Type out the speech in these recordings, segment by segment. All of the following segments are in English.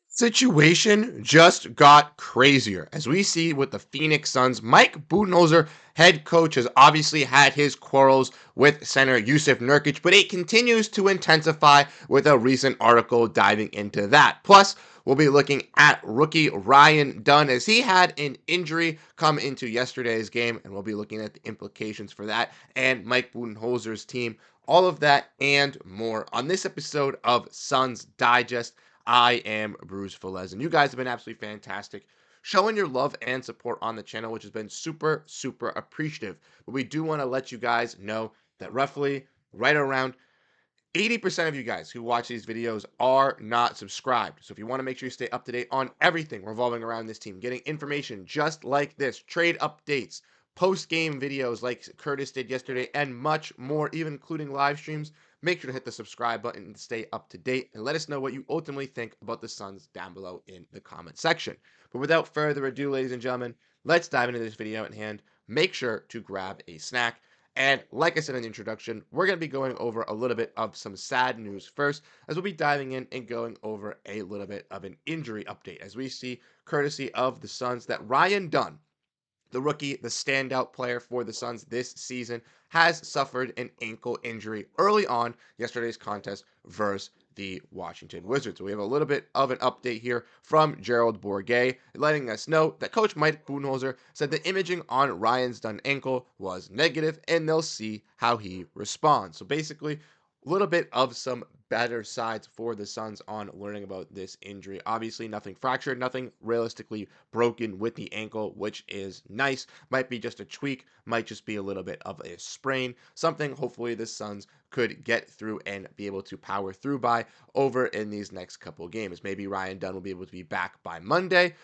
Situation just got crazier. As we see with the Phoenix Suns, Mike Budenholzer, head coach, has obviously had his quarrels with center Jusuf Nurkic, but it continues to intensify with a recent article diving into that. Plus, we'll be looking at rookie Ryan Dunn as he had an injury come into yesterday's game, and we'll be looking at the implications for that and Mike Budenholzer's team. All of that and more on this episode of Suns Digest. I am Bruce Velez, and you guys have been absolutely fantastic, showing your love and support on the channel, which has been super, super appreciative. But we do want to let you guys know that roughly right around 80% of you guys who watch these videos are not subscribed. So if you want to make sure you stay up to date on everything revolving around this team, getting information just like this, trade updates, post-game videos like Curtis did yesterday, and much more, even including live streams, make sure to hit the subscribe button to stay up to date and let us know what you ultimately think about the Suns down below in the comment section. But without further ado, ladies and gentlemen, let's dive into this video at hand. Make sure to grab a snack. And like I said in the introduction, we're going to be going over a little bit of some sad news first, as we'll be diving in and going over a little bit of an injury update, as we see, courtesy of the Suns, that Ryan Dunn, the rookie, the standout player for the Suns this season, has suffered an ankle injury early on yesterday's contest versus the Washington Wizards. So we have a little bit of an update here from Gerald Bourguet, letting us know that Coach Mike Budenholzer said the imaging on Ryan's Dunn ankle was negative, and they'll see how he responds. So basically, a little bit of some better sides for the Suns on learning about this injury. Obviously, nothing fractured, nothing realistically broken with the ankle, which is nice. Might be just a tweak, might just be a little bit of a sprain. Something hopefully the Suns could get through and be able to power through by over in these next couple games. Maybe Ryan Dunn will be able to be back by Monday,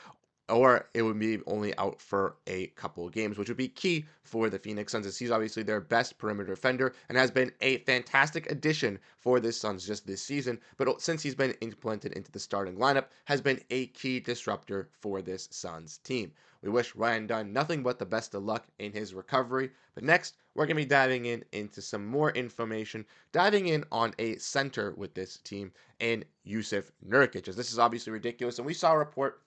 or it would be only out for a couple of games, which would be key for the Phoenix Suns, as he's obviously their best perimeter defender and has been a fantastic addition for the Suns just this season. But since he's been implemented into the starting lineup, has been a key disruptor for this Suns team. We wish Ryan Dunn nothing but the best of luck in his recovery. But next, we're going to be diving into some more information, diving in on a center with this team in Jusuf Nurkic, as this is obviously ridiculous. And we saw a report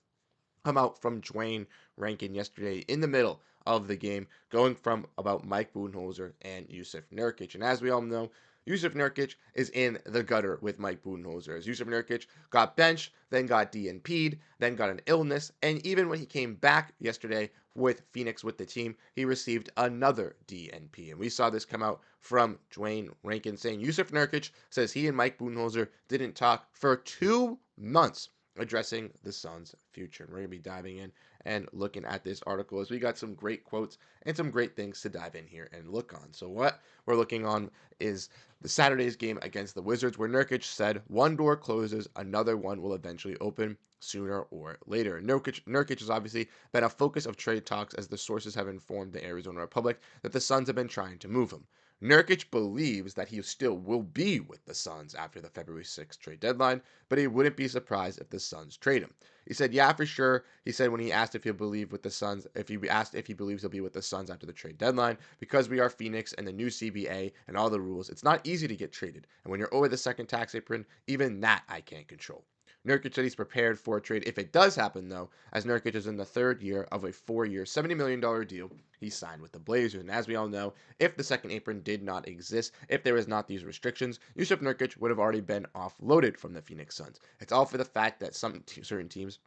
come out from Dwayne Rankin yesterday in the middle of the game, going from about Mike Budenholzer and Jusuf Nurkic. And as we all know, Jusuf Nurkic is in the gutter with Mike Budenholzer, as Jusuf Nurkic got benched, then got DNP'd, then got an illness, and even when he came back yesterday with Phoenix with the team, he received another DNP. And we saw this come out from Dwayne Rankin saying Jusuf Nurkic says he and Mike Budenholzer didn't talk for 2 months addressing the Suns' future. And we're going to be diving in and looking at this article, as we got some great quotes and some great things to dive in here and look on. So what we're looking on is the Saturday's game against the Wizards, where Nurkic said, "One door closes, another one will eventually open sooner or later." Nurkic has obviously been a focus of trade talks, as the sources have informed the Arizona Republic that the Suns have been trying to move him. Nurkic believes that he still will be with the Suns after the February 6th trade deadline, but he wouldn't be surprised if the Suns trade him. He said, "Yeah, for sure." He said when he asked if he'll believe with the Suns, if he asked if he believes he'll be with the Suns after the trade deadline, because we are Phoenix and the new CBA and all the rules, it's not easy to get traded. And when you're over the second tax apron, even that I can't control. Nurkic said he's prepared for a trade if it does happen, though, as Nurkic is in the third year of a 4-year, $70 million deal he signed with the Blazers. And as we all know, if the second apron did not exist, if there was not these restrictions, Jusuf Nurkic would have already been offloaded from the Phoenix Suns. It's all for the fact that certain teams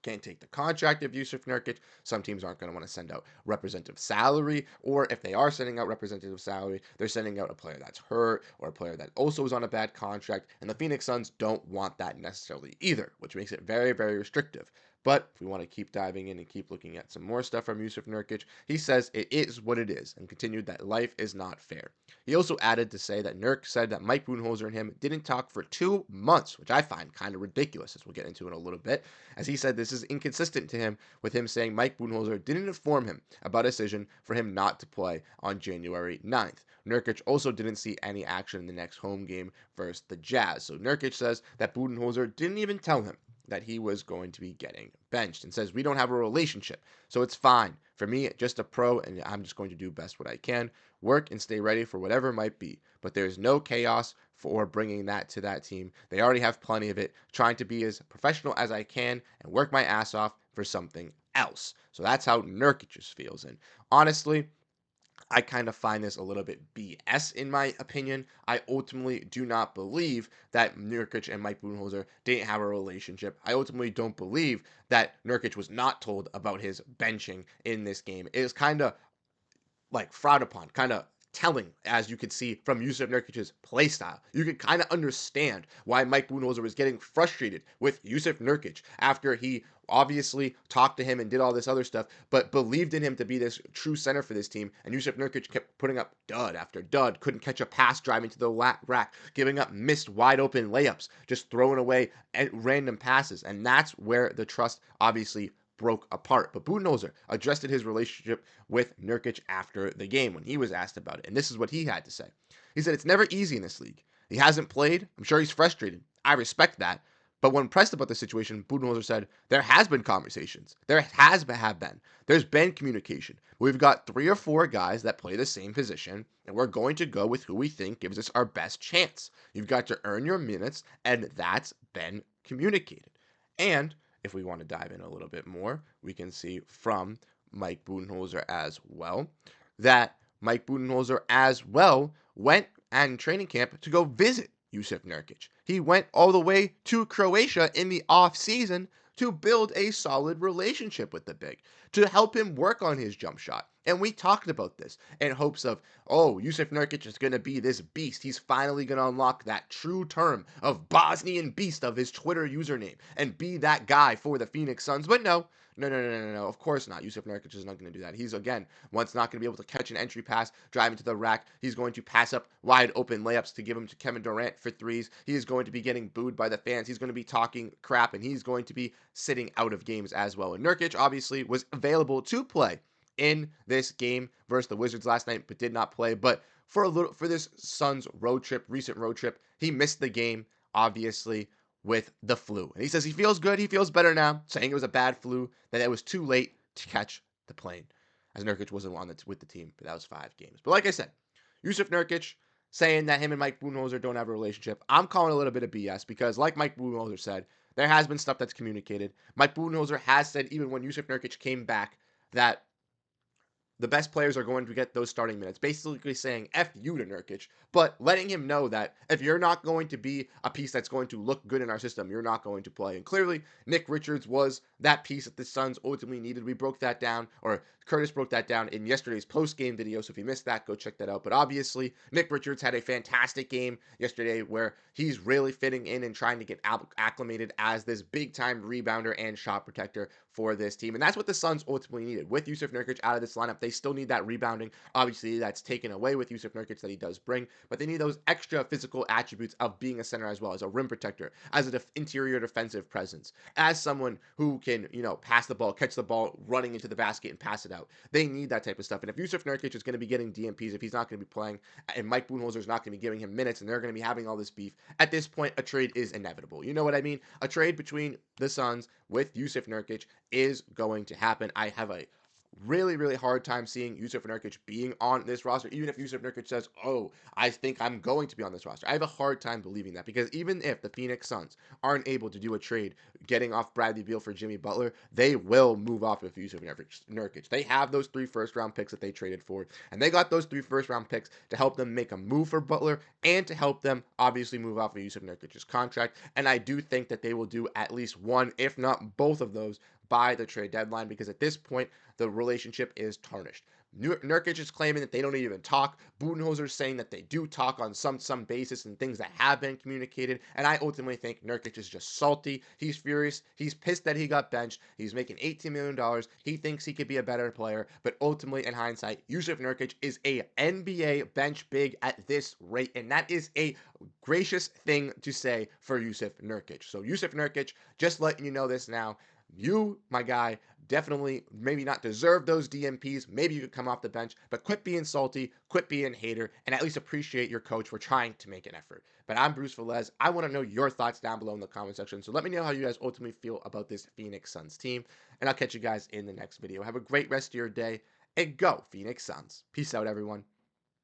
can't take the contract of Jusuf Nurkic. Some teams aren't going to want to send out representative salary, or if they are sending out representative salary, they're sending out a player that's hurt or a player that also is on a bad contract, and the Phoenix Suns don't want that necessarily either, which makes it very, very restrictive. But if we want to keep diving in and keep looking at some more stuff from Jusuf Nurkic, he says it is what it is, and continued that life is not fair. He also added to say that Nurk said that Mike Budenholzer and him didn't talk for 2 months, which I find kind of ridiculous, as we'll get into in a little bit, as he said this is inconsistent to him, with him saying Mike Budenholzer didn't inform him about a decision for him not to play on January 9th. Nurkic also didn't see any action in the next home game versus the Jazz. So Nurkic says that Budenholzer didn't even tell him that he was going to be getting benched, and says we don't have a relationship, so it's fine. For me, just a pro, and I'm just going to do best what I can, work and stay ready for whatever might be. But there's no chaos for bringing that to that team. They already have plenty of it. Trying to be as professional as I can and work my ass off for something else. So that's how Nurkic just feels. And honestly, I kind of find this a little bit BS in my opinion. I ultimately do not believe that Nurkic and Mike Budenholzer didn't have a relationship. I ultimately don't believe that Nurkic was not told about his benching in this game. It is kind of like frowned upon, kind of telling, as you could see from Jusuf Nurkic's play style. You could kind of understand why Mike Budenholzer was getting frustrated with Jusuf Nurkic after he obviously talked to him and did all this other stuff, but believed in him to be this true center for this team. And Jusuf Nurkic kept putting up dud after dud, couldn't catch a pass driving to the rack, giving up missed wide open layups, just throwing away random passes. And that's where the trust obviously broke apart. But Budenholzer addressed his relationship with Nurkic after the game when he was asked about it. And this is what he had to say. He said, "It's never easy in this league. He hasn't played. I'm sure he's frustrated. I respect that. But when pressed about the situation, Budenholzer said, there has been conversations. There have been. There's been communication. We've got 3 or 4 guys that play the same position, and we're going to go with who we think gives us our best chance. You've got to earn your minutes, and that's been communicated." And if we want to dive in a little bit more, we can see from Mike Budenholzer as well that Mike Budenholzer as well went in training camp to go visit Jusuf Nurkic. He went all the way to Croatia in the off season to build a solid relationship with the big, to help him work on his jump shot. And we talked about this in hopes of, oh, Jusuf Nurkic is going to be this beast. He's finally going to unlock that true term of Bosnian beast of his Twitter username and be that guy for the Phoenix Suns. But no. Of course not. Jusuf Nurkic is not going to do that. He's, again, once not going to be able to catch an entry pass, driving to the rack. He's going to pass up wide open layups to give them to Kevin Durant for threes. He is going to be getting booed by the fans. He's going to be talking crap, and he's going to be sitting out of games as well. And Nurkic, obviously, was available to play in this game versus the Wizards last night, but did not play. But for this Suns recent road trip, he missed the game, obviously, with the flu. And he says he feels good, he feels better now, saying it was a bad flu, that it was too late to catch the plane, as Nurkic wasn't with the team, but that was 5 games. But like I said, Jusuf Nurkic saying that him and Mike Budenholzer don't have a relationship, I'm calling a little bit of BS because, like Mike Budenholzer said, there has been stuff that's communicated. Mike Budenholzer has said, even when Jusuf Nurkic came back, that the best players are going to get those starting minutes, basically saying F you to Nurkic, but letting him know that if you're not going to be a piece that's going to look good in our system, you're not going to play. And clearly, Nick Richards was that piece that the Suns ultimately needed. We broke that down, or Curtis broke that down in yesterday's post-game video, so if you missed that, go check that out. But obviously, Nick Richards had a fantastic game yesterday where he's really fitting in and trying to get acclimated as this big-time rebounder and shot protector for this team. And that's what the Suns ultimately needed. With Jusuf Nurkic out of this lineup, they still need that rebounding. Obviously, that's taken away with Jusuf Nurkic that he does bring, but they need those extra physical attributes of being a center as well, as a rim protector, as an interior defensive presence, as someone who can, pass the ball, catch the ball, running into the basket and pass it out. They need that type of stuff. And if Jusuf Nurkic is going to be getting DMPs, if he's not going to be playing, and Mike Budenholzer is not going to be giving him minutes, and they're going to be having all this beef, at this point, a trade is inevitable. You know what I mean? A trade between the Suns with Jusuf Nurkic is going to happen. I have a really, really hard time seeing Jusuf Nurkic being on this roster, even if Jusuf Nurkic says, oh, I think I'm going to be on this roster. I have a hard time believing that, because even if the Phoenix Suns aren't able to do a trade getting off Bradley Beal for Jimmy Butler, they will move off of Jusuf Nurkic. They have those 3 first-round picks that they traded for, and they got those 3 first-round picks to help them make a move for Butler and to help them obviously move off of Jusuf Nurkic's contract. And I do think that they will do at least one, if not both of those, by the trade deadline, because at this point, the relationship is tarnished. Nurkic is claiming that they don't even talk. Budenholzer is saying that they do talk on some basis and things that have been communicated. And I ultimately think Nurkic is just salty. He's furious. He's pissed that he got benched. He's making $18 million. He thinks he could be a better player. But ultimately, in hindsight, Jusuf Nurkic is a NBA bench big at this rate. And that is a gracious thing to say for Jusuf Nurkic. So Jusuf Nurkic, just letting you know this now. You, my guy, definitely maybe not deserve those DMPs. Maybe you could come off the bench, but quit being salty, quit being a hater, and at least appreciate your coach for trying to make an effort. But I'm Bruce Veliz. I want to know your thoughts down below in the comment section. So let me know how you guys ultimately feel about this Phoenix Suns team, and I'll catch you guys in the next video. Have a great rest of your day, and go Phoenix Suns. Peace out, everyone.